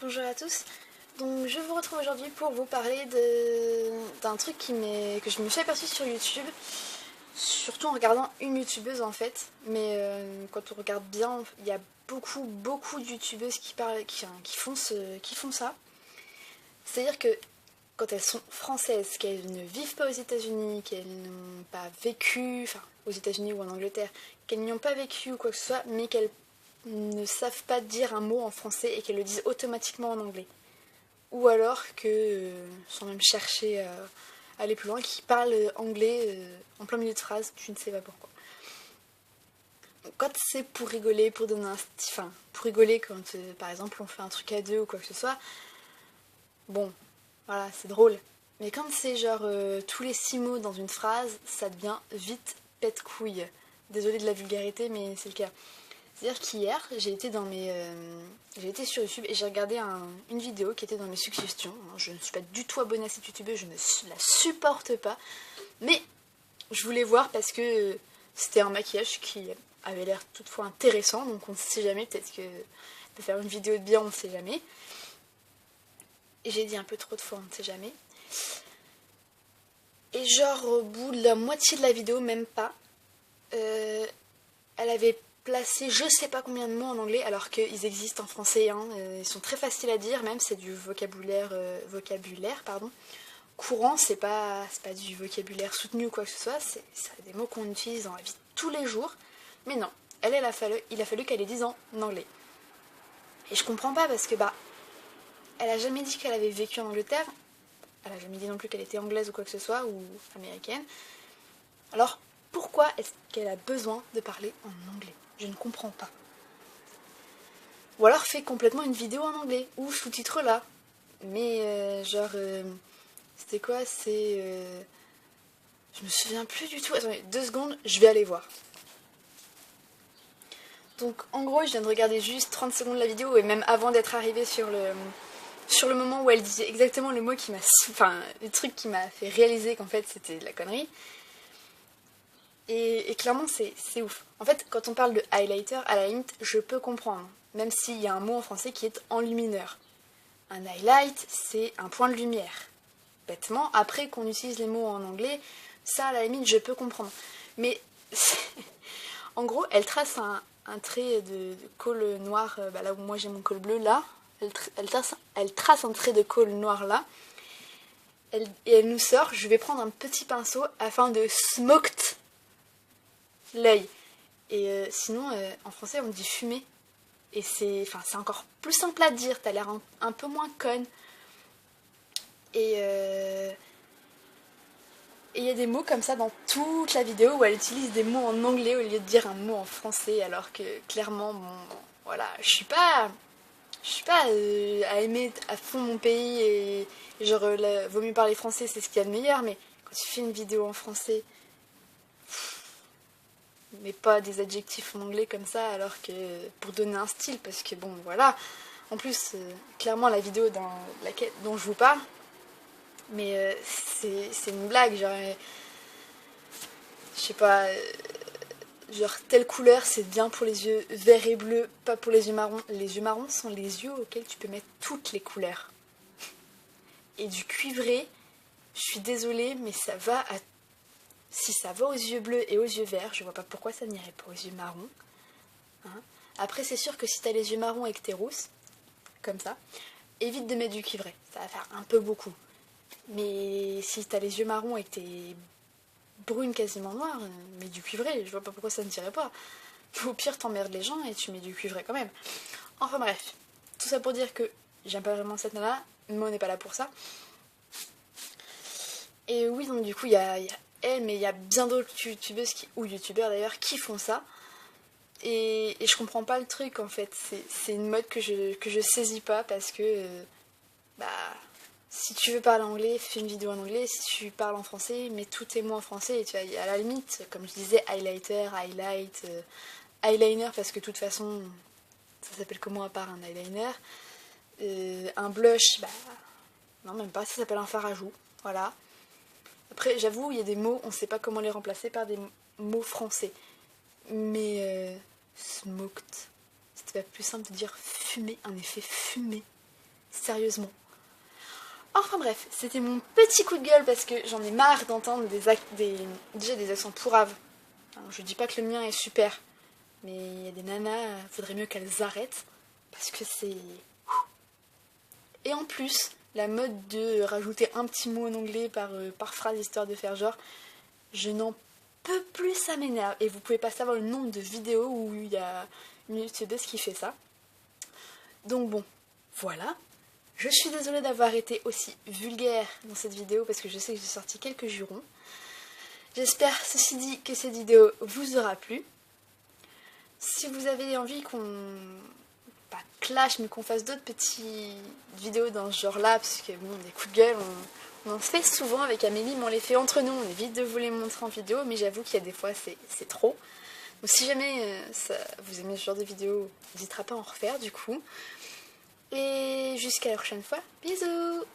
Bonjour à tous, donc je vous retrouve aujourd'hui pour vous parler d'un truc que je me suis aperçue sur YouTube, surtout en regardant une youtubeuse en fait, mais quand on regarde bien, il y a beaucoup de youtubeuses qui font ça. C'est-à-dire que quand elles sont françaises, qu'elles ne vivent pas aux États-Unis, qu'elles n'ont pas vécu, enfin aux États-Unis ou en Angleterre, qu'elles n'y ont pas vécu ou quoi que ce soit, mais qu'elles ne savent pas dire un mot en français et qu'elles le disent automatiquement en anglais. Ou alors que, sans même chercher à aller plus loin, qui parlent anglais en plein milieu de phrase, tu ne sais pas pourquoi. Donc, quand c'est pour rigoler, pour donner pour rigoler quand par exemple on fait un truc à deux ou quoi que ce soit, bon, voilà, c'est drôle. Mais quand c'est genre tous les 6 mots dans une phrase, ça devient vite pète-couille. Désolée de la vulgarité, mais c'est le cas. C'est-à-dire qu'hier, j'ai été sur YouTube et j'ai regardé une vidéo qui était dans mes suggestions. Je ne suis pas du tout abonnée à cette youtubeuse, je ne la supporte pas. Mais je voulais voir parce que c'était un maquillage qui avait l'air toutefois intéressant. Donc on ne sait jamais, peut-être que peut faire une vidéo de bien, on ne sait jamais. Et j'ai dit un peu trop de fois, on ne sait jamais. Et genre au bout de la moitié de la vidéo, même pas, elle avait placé je sais pas combien de mots en anglais alors qu'ils existent en français, hein. Ils sont très faciles à dire, même c'est du vocabulaire courant, c'est pas du vocabulaire soutenu ou quoi que ce soit, c'est des mots qu'on utilise dans la vie de tous les jours. Mais non, il a fallu qu'elle les dise en anglais. Et je comprends pas parce que elle a jamais dit qu'elle avait vécu en Angleterre, elle a jamais dit non plus qu'elle était anglaise ou quoi que ce soit, ou américaine. Alors pourquoi est-ce qu'elle a besoin de parler en anglais ? Je ne comprends pas. Ou alors fait complètement une vidéo en anglais, ou sous-titre là. Mais c'était quoi ? Je me souviens plus du tout. Attendez, 2 secondes, je vais aller voir. Donc en gros, je viens de regarder juste 30 secondes de la vidéo, et même avant d'être arrivée sur le moment où elle disait exactement le mot le truc qui m'a fait réaliser qu'en fait c'était de la connerie. Et clairement, c'est ouf. En fait, quand on parle de highlighter, à la limite, je peux comprendre. Même s'il y a un mot en français qui est enlumineur. Un highlight, c'est un point de lumière. Bêtement, après qu'on utilise les mots en anglais, ça, à la limite, je peux comprendre. Mais, en gros, elle trace un trait de col noir, là où moi j'ai mon col bleu, là. Elle trace un trait de col noir, là. Et elle nous sort, je vais prendre un petit pinceau afin de smoked l'œil. Et sinon, en français, on dit fumer. Et c'est encore plus simple à dire, t'as l'air un peu moins conne. Et il y a des mots comme ça dans toute la vidéo où elle utilise des mots en anglais au lieu de dire un mot en français, alors que clairement, voilà, je suis pas à aimer à fond mon pays et genre, vaut mieux parler français, c'est ce qu'il y a de meilleur, mais quand tu fais une vidéo en français, mais pas des adjectifs en anglais comme ça, alors que pour donner un style, parce que bon, voilà. En plus, clairement, la vidéo dont je vous parle, mais c'est une blague, genre, je sais pas, genre telle couleur c'est bien pour les yeux verts et bleus, pas pour les yeux marrons. Les yeux marrons sont les yeux auxquels tu peux mettre toutes les couleurs. Et du cuivré, je suis désolée, mais si ça va aux yeux bleus et aux yeux verts, je vois pas pourquoi ça n'irait pas aux yeux marrons. Hein. Après, c'est sûr que si t'as les yeux marrons et que t'es rousse, comme ça, évite de mettre du cuivré, ça va faire un peu beaucoup. Mais si t'as les yeux marrons et que t'es brune quasiment noire, mets du cuivré, je vois pas pourquoi ça ne tirait pas. Au pire, t'emmerdes les gens et tu mets du cuivré quand même. Enfin bref, tout ça pour dire que j'aime pas vraiment cette nana, mais on n'est pas là pour ça. Et oui, donc du coup, il y a elle, mais il y a bien d'autres youtubeuses ou youtubeurs d'ailleurs qui font ça. Et je comprends pas le truc en fait. C'est une mode que je saisis pas parce que si tu veux parler anglais, fais une vidéo en anglais. Si tu parles en français, mets tous tes mots en français. Et tu vois, à la limite, comme je disais, highlighter, highlight, eyeliner, parce que de toute façon, ça s'appelle comment à part un eyeliner. Un blush, non, même pas, ça s'appelle un fard à joues. Voilà. Après, j'avoue, il y a des mots, on sait pas comment les remplacer par des mots français. Mais smoked, c'était pas plus simple de dire fumer, un effet fumé. Sérieusement. Enfin bref, c'était mon petit coup de gueule parce que j'en ai marre d'entendre déjà des accents pourraves. Alors, je dis pas que le mien est super, mais il y a des nanas, faudrait mieux qu'elles arrêtent parce que c'est... Et en plus, la mode de rajouter un petit mot en anglais par phrase histoire de faire genre, je n'en peux plus, ça m'énerve. Et vous pouvez pas savoir le nombre de vidéos où il y a une youtubeuse qui fait ça. Donc bon, voilà. Je suis désolée d'avoir été aussi vulgaire dans cette vidéo parce que je sais que j'ai sorti quelques jurons. J'espère, ceci dit, que cette vidéo vous aura plu. Si vous avez envie qu'on... pas clash, mais qu'on fasse d'autres petites vidéos dans ce genre-là, parce que bon, des coups de gueule, on en fait souvent avec Amélie, mais on les fait entre nous, on évite de vous les montrer en vidéo, mais j'avoue qu'il y a des fois, c'est trop. Donc si jamais vous aimez ce genre de vidéo, n'hésitera pas à en refaire du coup. Et jusqu'à la prochaine fois, bisous!